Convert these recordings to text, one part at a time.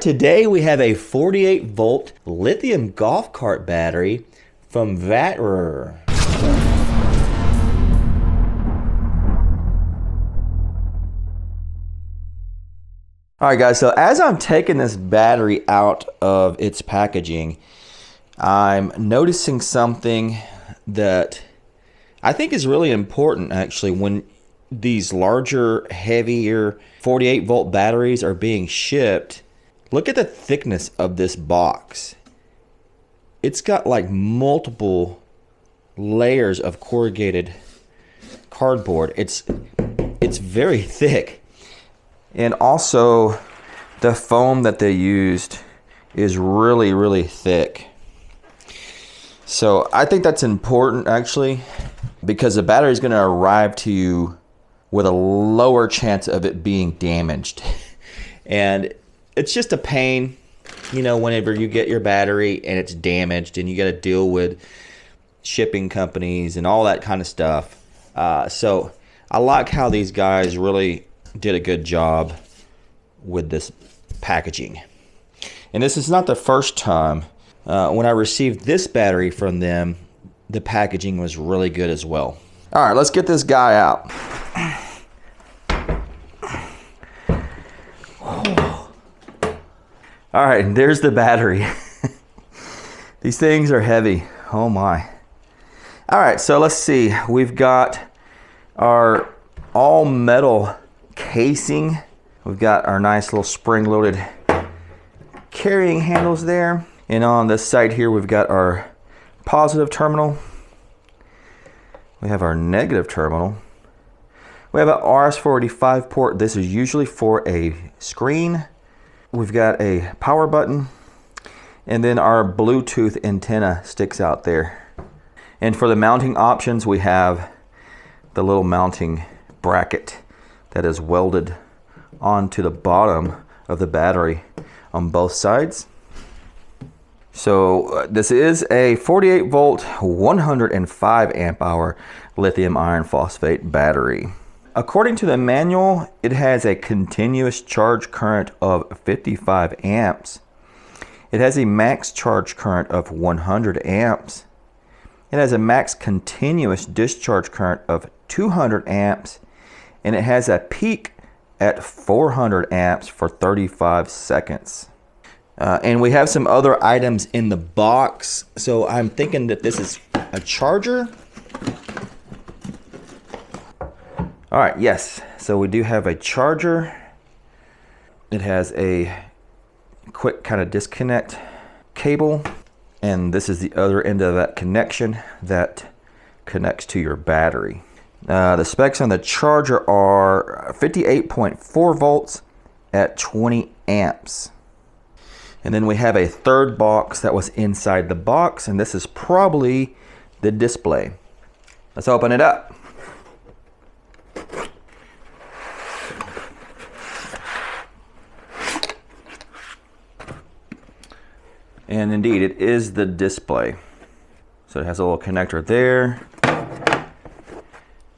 today we have a 48 volt lithium golf cart battery from Vatrer. Alright guys, so as I'm taking this battery out of its packaging, I'm noticing something that I think is really important actually when these larger, heavier 48 volt batteries are being shipped. Look at the thickness of this box. It's got like multiple layers of corrugated cardboard. It's very thick. And also the foam that they used is really, really thick. So I think that's important actually, because the battery is going to arrive to you with a lower chance of it being damaged. And it's just a pain, you know, whenever you get your battery and it's damaged and you got to deal with shipping companies and all that kind of stuff. So I like how these guys really did a good job with this packaging. And this is not the first time. When I received this battery from them, the packaging was really good as well. All right, let's get this guy out. All right, there's the battery. These things are heavy. Oh my. All right, so let's see. We've got our all metal casing. We've got our nice little spring-loaded carrying handles there. And on this side here, we've got our positive terminal. We have our negative terminal. We have an RS-485 port. This is usually for a screen. We've got a power button. And then our Bluetooth antenna sticks out there. And for the mounting options, we have the little mounting bracket that is welded onto the bottom of the battery on both sides. So this is a 48 volt, 105 amp hour lithium iron phosphate battery. According to the manual, it has a continuous charge current of 55 amps. It has a max charge current of 100 amps. It has a max continuous discharge current of 200 amps. And it has a peak at 400 amps for 35 seconds. And we have some other items in the box. So I'm thinking that this is a charger. All right, yes. So we do have a charger. It has a quick kind of disconnect cable. And this is the other end of that connection that connects to your battery. The specs on the charger are 58.4 volts at 20 amps. And then we have a third box that was inside the box, and this is probably the display. Let's open it up. And indeed, it is the display. So it has a little connector there.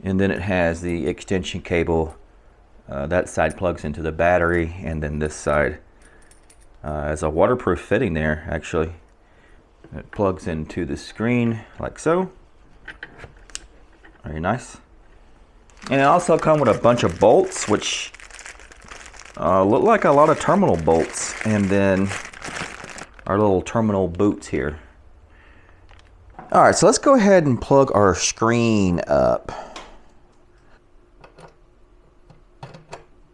And then it has the extension cable. That side plugs into the battery, and then this side has a waterproof fitting there, actually. It plugs into the screen like so. Very nice. And it also comes with a bunch of bolts, which look like a lot of terminal bolts. And then our little terminal boots here. All right, so let's go ahead and plug our screen up.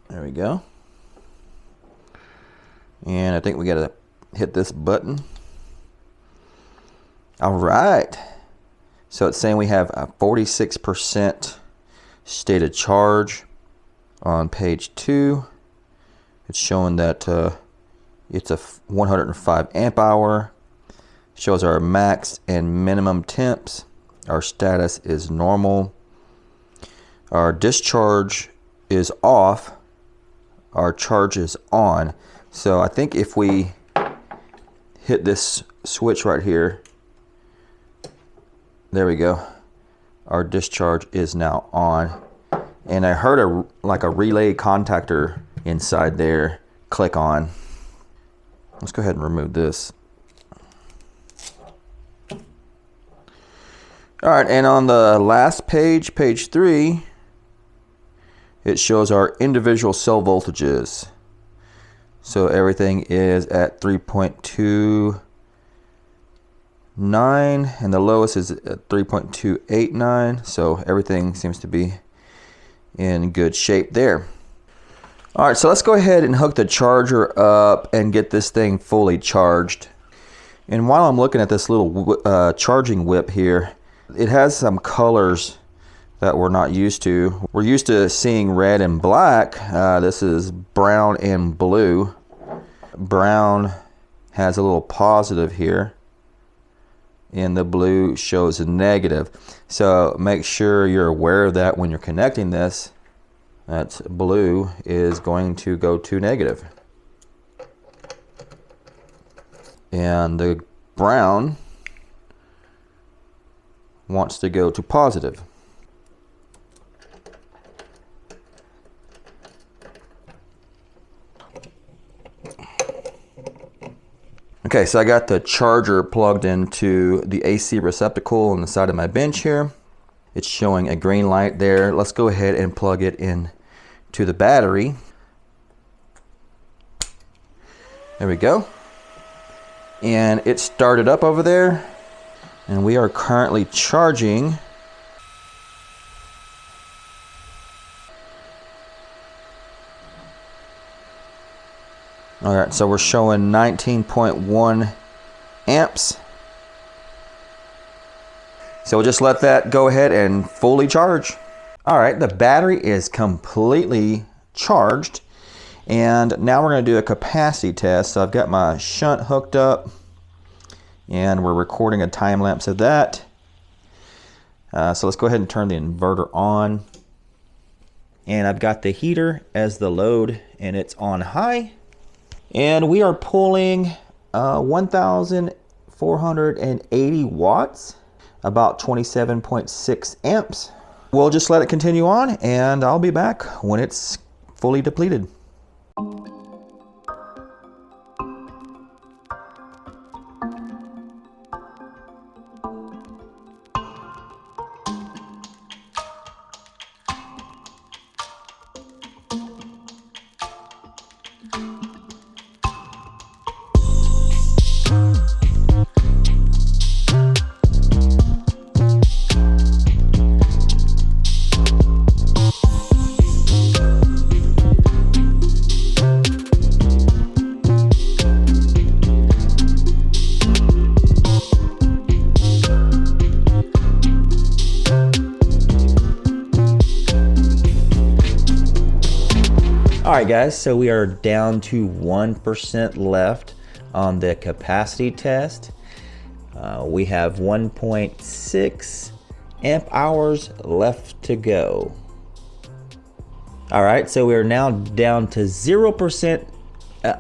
There we go. And I think we gotta hit this button. All right. So it's saying we have a 46% state of charge on page 2. It's showing that it's a 105 amp hour. Shows our max and minimum temps. Our status is normal. Our discharge is off. Our charge is on. So I think if we hit this switch right here, there we go. Our discharge is now on. And I heard like a relay contactor inside there click on. Let's go ahead and remove this. All right, and on the last page, page 3, it shows our individual cell voltages. So everything is at 3.29, and the lowest is at 3.289. So everything seems to be in good shape there. All right, so let's go ahead and hook the charger up and get this thing fully charged. And while I'm looking at this little charging whip here, it has some colors that we're not used to. We're used to seeing red and black. This is brown and blue. Brown has a little positive here, and the blue shows a negative. So make sure you're aware of that when you're connecting this. That blue is going to go to negative, and the brown wants to go to positive. Okay, so I got the charger plugged into the AC receptacle on the side of my bench here. It's showing a green light there. Let's go ahead and plug it in to the battery. There we go. And it started up over there. And we are currently charging. All right, so we're showing 19.1 amps. So we'll just let that go ahead and fully charge. All right, the battery is completely charged. And now we're gonna do a capacity test. So I've got my shunt hooked up, and we're recording a time lapse of that. So let's go ahead and turn the inverter on. And I've got the heater as the load, and it's on high. And we are pulling 1,480 watts, about 27.6 amps. We'll just let it continue on, and I'll be back when it's fully depleted. All right, guys, so we are down to 1% left on the capacity test. We have 1.6 amp hours left to go. All right, so we're now down to 0%.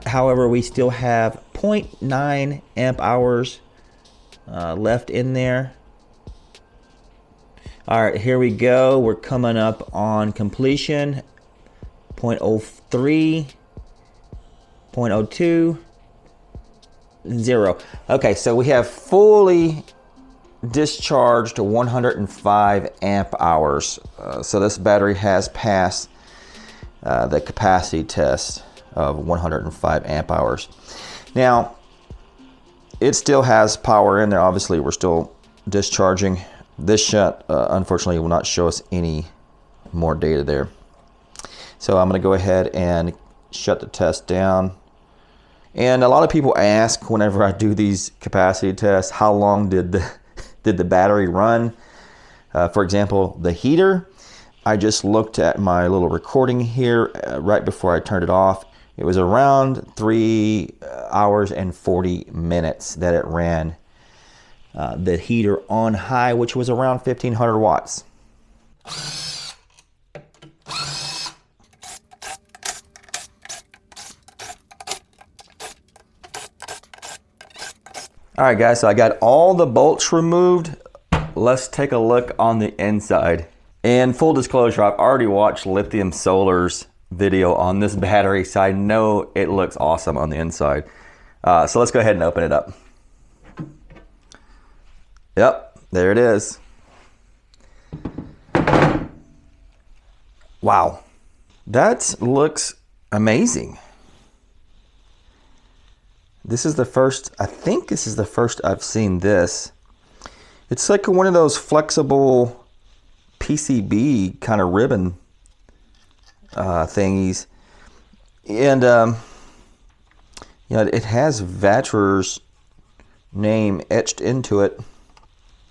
However, we still have 0.9 amp hours left in there. All right, here we go. We're coming up on completion. 0.03, 0.02, 0. Okay, so we have fully discharged 105 amp hours. So this battery has passed the capacity test of 105 amp hours. Now, it still has power in there. Obviously, we're still discharging. This shunt, unfortunately, will not show us any more data there. So I'm going to go ahead and shut the test down. And a lot of people ask whenever I do these capacity tests, how long did the battery run? For example, the heater, I just looked at my little recording here right before I turned it off. It was around 3 hours and 40 minutes that it ran the heater on high, which was around 1,500 watts. All right, guys, so I got all the bolts removed. Let's take a look on the inside. And full disclosure, I've already watched Lithium Solar's video on this battery, so I know it looks awesome on the inside. So let's go ahead and open it up. Yep, there it is. Wow, that looks amazing. This is the first, I think this is the first I've seen this. It's like one of those flexible PCB kind of ribbon thingies. And you know, it has Vatrer's name etched into it.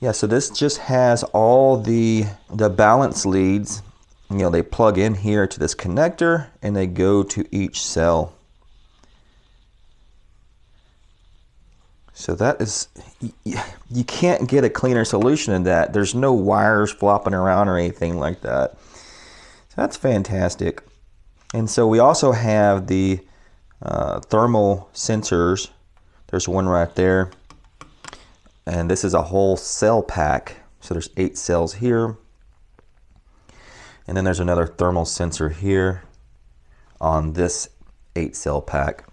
Yeah, so this just has all the balance leads. You know, they plug in here to this connector and they go to each cell. So that is, you can't get a cleaner solution than that. There's no wires flopping around or anything like that. So that's fantastic. And so we also have the thermal sensors. There's one right there. And this is a whole cell pack. So there's 8 cells here. And then there's another thermal sensor here on this 8 cell pack.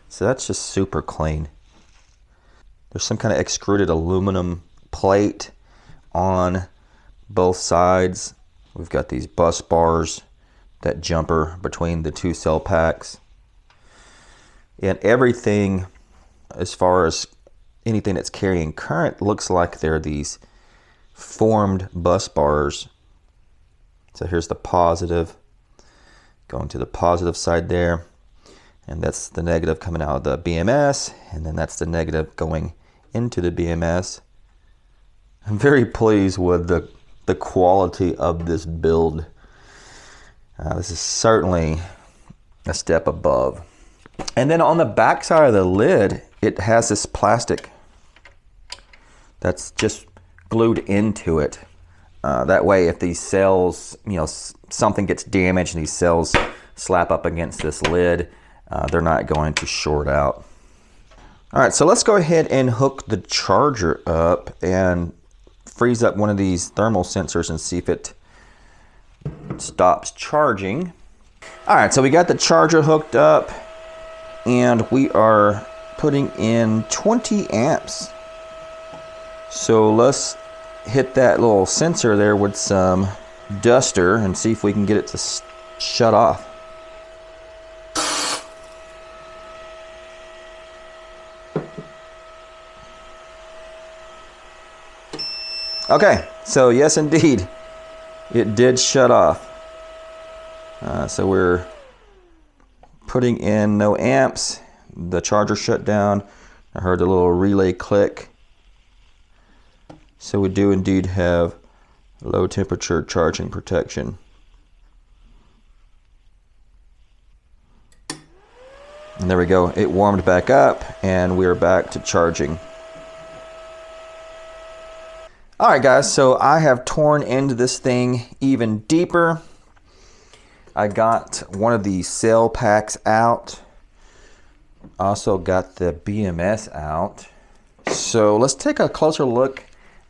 So that's just super clean. There's some kind of extruded aluminum plate on both sides. We've got these bus bars, that jumper between the 2 cell packs. And everything, as far as anything that's carrying current, looks like they're these formed bus bars. So here's the positive, going to the positive side there. And that's the negative coming out of the BMS. And then that's the negative going into the BMS. I'm very pleased with the quality of this build. This is certainly a step above. And then on the back side of the lid, it has this plastic that's just glued into it. That way, if these cells, you know, something gets damaged and these cells slap up against this lid, they're not going to short out. All right, so let's go ahead and hook the charger up and freeze up one of these thermal sensors and see if it stops charging. All right, so we got the charger hooked up and we are putting in 20 amps. So let's hit that little sensor there with some duster and see if we can get it to shut off. Okay, so yes indeed, it did shut off. So we're putting in no amps. The charger shut down. I heard the little relay click. So we do indeed have low temperature charging protection. And there we go, it warmed back up and we're back to charging. All right guys, so I have torn into this thing even deeper. I got one of the cell packs out. Also got the BMS out. So let's take a closer look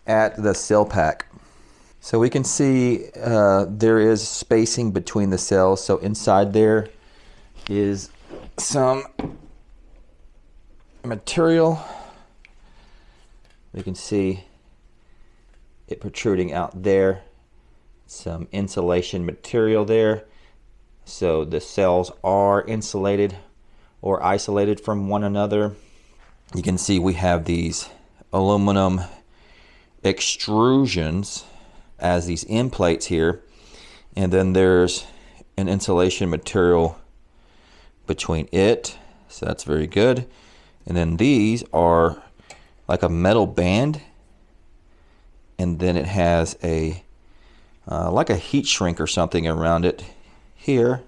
at the cell pack. So we can see there is spacing between the cells. So inside there is some material. We can see it protruding out there. Some insulation material there. So the cells are insulated or isolated from one another. You can see we have these aluminum extrusions as these end plates here, and then there's an insulation material between it, so that's very good. And then these are like a metal band, and then it has a like a heat shrink or something around it here.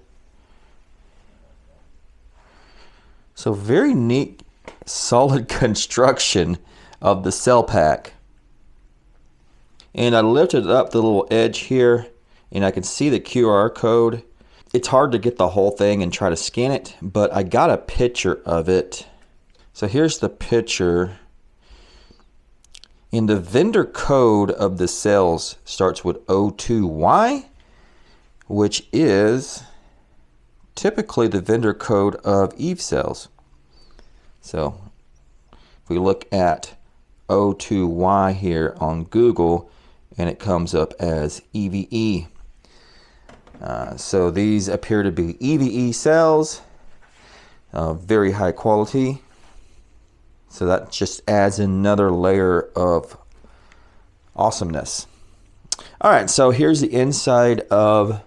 So very neat, solid construction of the cell pack. And I lifted up the little edge here and I can see the QR code. It's hard to get the whole thing and try to scan it, but I got a picture of it. So here's the picture. And the vendor code of the cells starts with O2Y, which is typically the vendor code of Eve cells. So if we look at O2Y here on Google, and it comes up as EVE. So these appear to be EVE cells, very high quality. So that just adds another layer of awesomeness. All right, so here's the inside of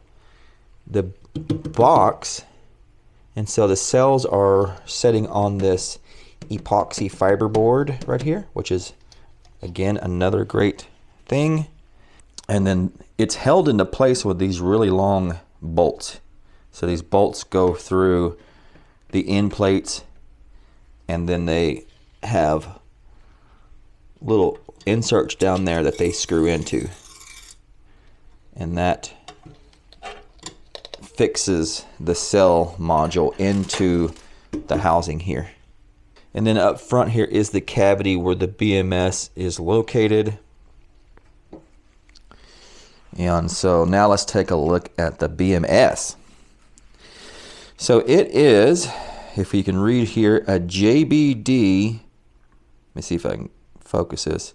the box. And so the cells are sitting on this epoxy fiber board right here, which is, again, another great thing. And then it's held into place with these really long bolts. So these bolts go through the end plates, and then they have little inserts down there that they screw into. And that fixes the cell module into the housing here. And then up front here is the cavity where the BMS is located. And so now let's take a look at the BMS. So it is, if you can read here, a JBD, let me see if I can focus this,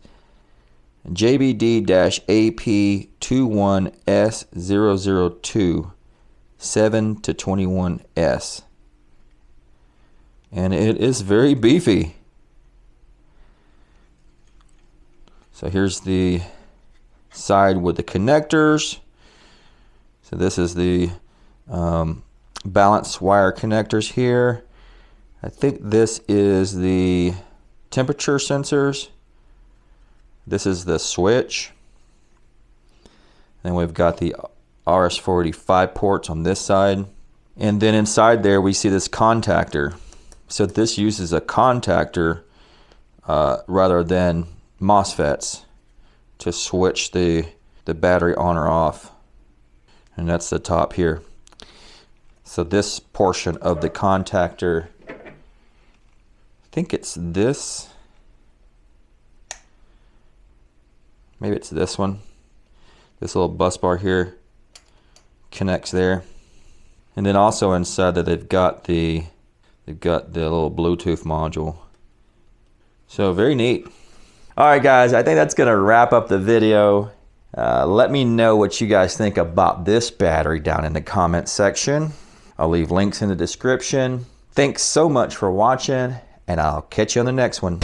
JBD-AP21S002 7-21S. And it is very beefy. So here's the side with the connectors. So this is the balance wire connectors here. I think this is the temperature sensors. This is the switch. Then we've got the RS-485 ports on this side. And then inside there we see this contactor. So this uses a contactor rather than MOSFETs to switch the battery on or off. And that's the top here. So this portion of the contactor, I think it's this. Maybe it's this one. This little bus bar here connects there. And then also inside that they've got the little Bluetooth module. So very neat. All right, guys, I think that's gonna wrap up the video. Let me know what you guys think about this battery down in the comment section. I'll leave links in the description. Thanks so much for watching, and I'll catch you on the next one.